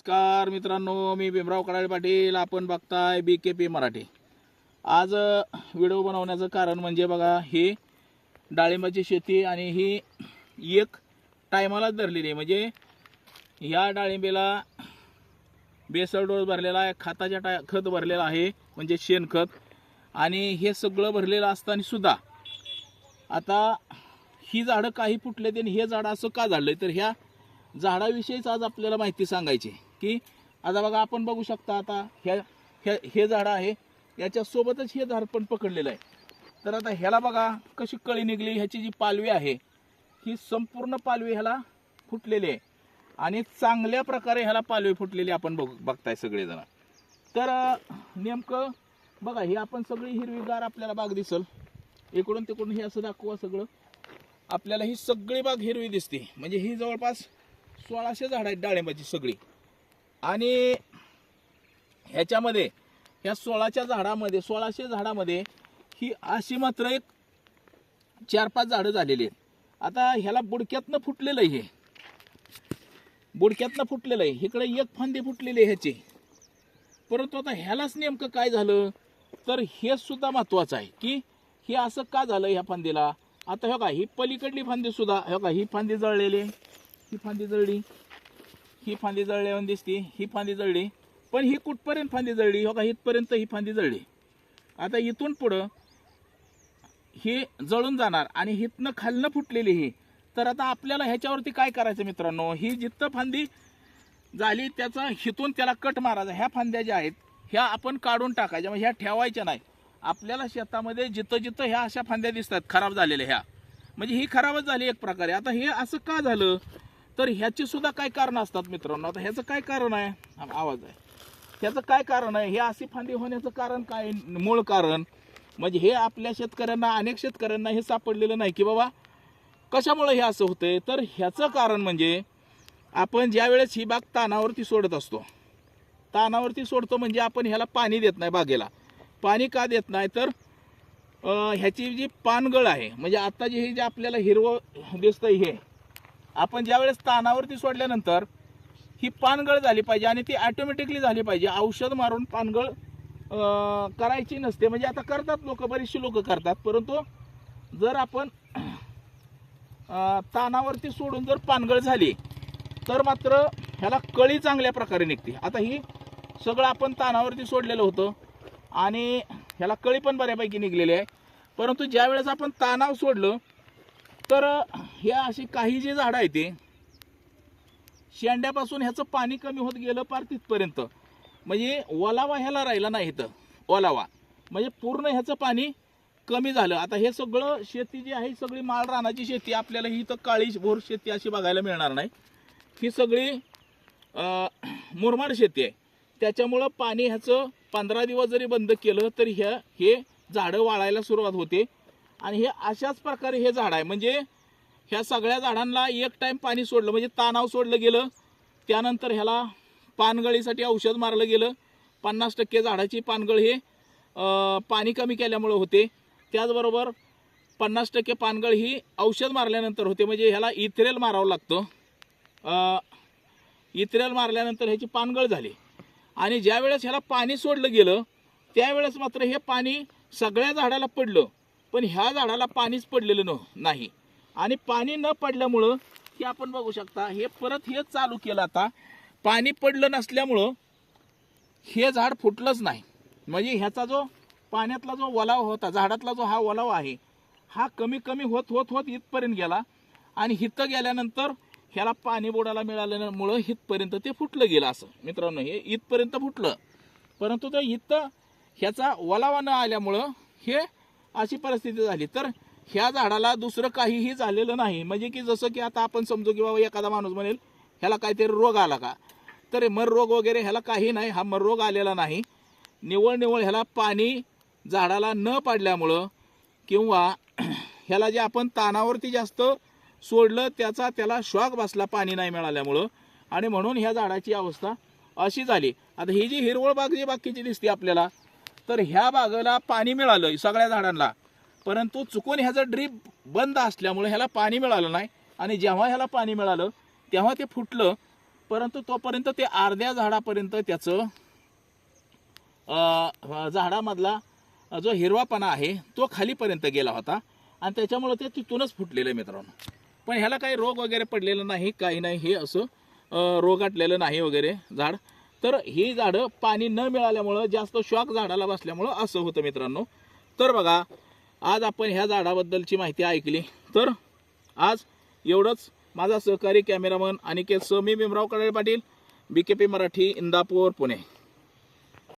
नमस्कार मित्रांनो, मी भीमराव कडाळे पाटील. आपण बघताय BKP मराठी. आज व्हिडिओ बनवण्याचं कारण म्हणजे बघा, ही डाळिंबाची शेती आणि ही एक टायमालाच धरलेली आहे. म्हणजे ह्या डाळिंबीला बेसल डोस भरलेला आहे, खत भरलेला आहे म्हणजे शेणखत, आणि हे सगळं भरलेलं असताना सुद्धा आता ही झाडं काही फुटले आणि हे झाड असं का झालंय, तर ह्या झाडाविषयीच आज आपल्याला माहिती सांगायची. की आता बघा, आपण बघू शकता आता हे झाड आहे, याच्यासोबतच हे झाड पण पकडलेलं आहे. तर आता ह्याला बघा कशी कळी निघली. ह्याची जी पालवी आहे ही संपूर्ण पालवी ह्याला फुटलेली आहे आणि चांगल्या प्रकारे ह्याला पालवी फुटलेली आपण बघताय सगळेजण. तर नेमकं बघा, ही आपण सगळी हिरवीगार आपल्याला बाग दिसल. इकडून तिकडून हे असं दाखवा, सगळं आपल्याला ही सगळी बाग हिरवी दिसते. म्हणजे ही जवळपास 1600 झाड आहेत डाळिंबाची सगळी. आणि ह्याच्यामध्ये ह्या 1600 झाडामध्ये ही अशी मात्र एक 4-5 झाडं झालेली आहेत. आता ह्याला बुडक्यातनं फुटलेलं आहे, बुडक्यातनं फुटलेलं आहे. इकडे एक फांदी फुटलेली आहे ह्याची. परंतु आता ह्यालाच नेमकं काय झालं, तर हे सुद्धा महत्वाचं आहे की हे असं का झालं ह्या फांदीला. आता हे का, ही पलीकडली फांदी सुद्धा हे का, ही फांदी जळलेली, ही फांदी जळली, ही फांदी जळल्यावर दिसते, ही फांदी जळली. पण ही कुठपर्यंत फांदी जळली, हो का, इथपर्यंत ही फांदी जळली. आता इथून पुढं ही जळून जाणार आणि हिथनं खालनं फुटलेली ही. तर आता आपल्याला ह्याच्यावरती काय करायचं मित्रांनो, ही जिथं फांदी झाली त्याचा हिथून त्याला कट मारायचा. ह्या फांद्या ज्या आहेत ह्या आपण काढून टाकायच्या, म्हणजे ह्या ठेवायच्या नाही. आपल्याला शेतामध्ये जिथं जिथं ह्या अशा फांद्या दिसतात खराब झालेल्या, ह्या म्हणजे ही खराबच झाली एक प्रकारे. आता हे असं का झालं, तर ह्याची सुद्धा काय कारण असतात मित्रांनो. आता ह्याचं काय कारण आहे, आवाज आहे, ह्याचं काय कारण आहे, हे अशी फांदी होण्याचं कारण काय, मूळ कारण म्हणजे हे आपल्या शेतकऱ्यांना, अनेक शेतकऱ्यांना हे सापडलेलं नाही की बाबा कशामुळे हे असं होतंय. तर ह्याचं कारण म्हणजे आपण ज्या वेळेस ही बाग तानावरती सोडत असतो, तानावरती सोडतो म्हणजे आपण ह्याला पाणी देत नाही. बागेला पाणी का देत नाही, तर ह्याची जी पानगळ आहे, म्हणजे आता जे हे जे आपल्याला हिरवं दिसतंय हे आपण ज्या वेळेस तानावरती सोडल्यानंतर ही पानगळ झाली पाहिजे आणि ती ऑटोमॅटिकली झाली पाहिजे. औषध मारून पानगळ करायची नसते. म्हणजे आता करतात लोक, बरीचशी लोक करतात, परंतु जर आपण तानावरती सोडून जर पानगळ झाली तर मात्र ह्याला कळी चांगल्या प्रकारे निघते. आता ही सगळं आपण तानावरती सोडलेलं होतं आणि ह्याला कळी पण बऱ्यापैकी निघलेली आहे. परंतु ज्या वेळेस आपण तानाव सोडलं तर हे अशी काही जी झाडं आहेत ते शेंड्यापासून ह्याचं पाणी कमी होत गेलं पार तिथपर्यंत. म्हणजे ओलावा ह्याला राहिला नाही. इथं ओलावा म्हणजे पूर्ण ह्याचं पाणी कमी झालं. आता हे सगळं शेती जी आहे सगळी माळ रानाची शेती, आपल्याला ही तर काळी भोर शेती अशी बघायला मिळणार नाही. ही सगळी मुरमाड शेती आहे. त्याच्यामुळं पाणी ह्याचं 15 दिवस जरी बंद केलं तरी हे झाडं वाळायला सुरुवात होते. आणि हे अशाच प्रकारे हे झाड आहे. म्हणजे ह्या सगळ्या झाडांना एक टाइम पाणी सोडलं म्हणजे तानाव सोडलं गेलं, त्यानंतर ह्याला पानगळीसाठी औषध मारलं गेलं. 50% झाडाची पानगळ हे पाणी कमी केल्यामुळे होते. त्याचबरोबर 50% पानगळ ही औषध मारल्यानंतर होते. म्हणजे ह्याला इथ्रेल मारावं लागतं. इथ्रेल मारल्यानंतर ह्याची पानगळ झाली. आणि ज्या वेळेस ह्याला पाणी सोडलं गेलं त्यावेळेस मात्र हे पाणी सगळ्या झाडाला पडलं, पण ह्या झाडाला पाणीच पडलेलं नाही. आणि पाणी न पडल्यामुळं हे आपण बघू शकता, हे परत हे चालू केलं. आता पाणी पडलं नसल्यामुळं हे झाड फुटलंच नाही. म्हणजे ह्याचा जो पाण्यातला जो ओलावा होता, झाडातला जो हा ओलावा आहे, हा कमी कमी होत होत होत इथपर्यंत गेला. आणि हिथं गेल्यानंतर ह्याला पाणी बोडायला मिळाल्यामुळं हिथपर्यंत ते फुटलं गेलं. असं मित्रांनो, हे इथपर्यंत फुटलं, परंतु ते इथं ह्याचा ओलावा न आल्यामुळं हे अशी परिस्थिती झाली. तर ह्या झाडाला दुसरं काहीही झालेलं नाही. म्हणजे की जसं की आता आपण समजू की बाबा एखादा माणूस म्हणेल ह्याला काहीतरी रोग आला का, तर मर रोग वगैरे ह्याला काही नाही. हा मर रोग आलेला नाही. निवळ ह्याला पाणी झाडाला न पडल्यामुळं किंवा ह्याला जे आपण तानावरती जास्त सोडलं त्याला शॉक बसला पाणी नाही मिळाल्यामुळं, आणि म्हणून ह्या झाडाची अवस्था अशी झाली. आता ही जी हिरवळ बाग जी बाकीची दिसते आपल्याला, तर ह्या बागेला पाणी मिळालं सगळ्या झाडांना, परंतु चुकून ह्याचं ड्रीप बंद असल्यामुळे ह्याला पाणी मिळालं नाही. आणि जेव्हा ह्याला पाणी मिळालं तेव्हा ते फुटलं. परंतु तोपर्यंत ते अर्ध्या झाडापर्यंत त्याचं झाडामधला जो हिरवापणा आहे तो खालीपर्यंत गेला होता आणि त्याच्यामुळे ते तिथूनच फुटलेलं आहे मित्रांनो. पण ह्याला काही रोग वगैरे पडलेलं नाही, काही नाही, हे असं रोगाटलेलं नाही वगैरे झाड. तर ही झाडं पाणी न मिळाल्यामुळं जास्त शॉक झाडाला बसल्यामुळं असं होतं मित्रांनो. तर बघा, आज आपण ह्या झाडाबद्दलची माहिती ऐकली. तर आज एवढंच. माझा सहकारी कॅमेरामन अनिकेत सह, मी भीमराव कडाळे पाटील, BKP मराठी, इंदापूर, पुणे.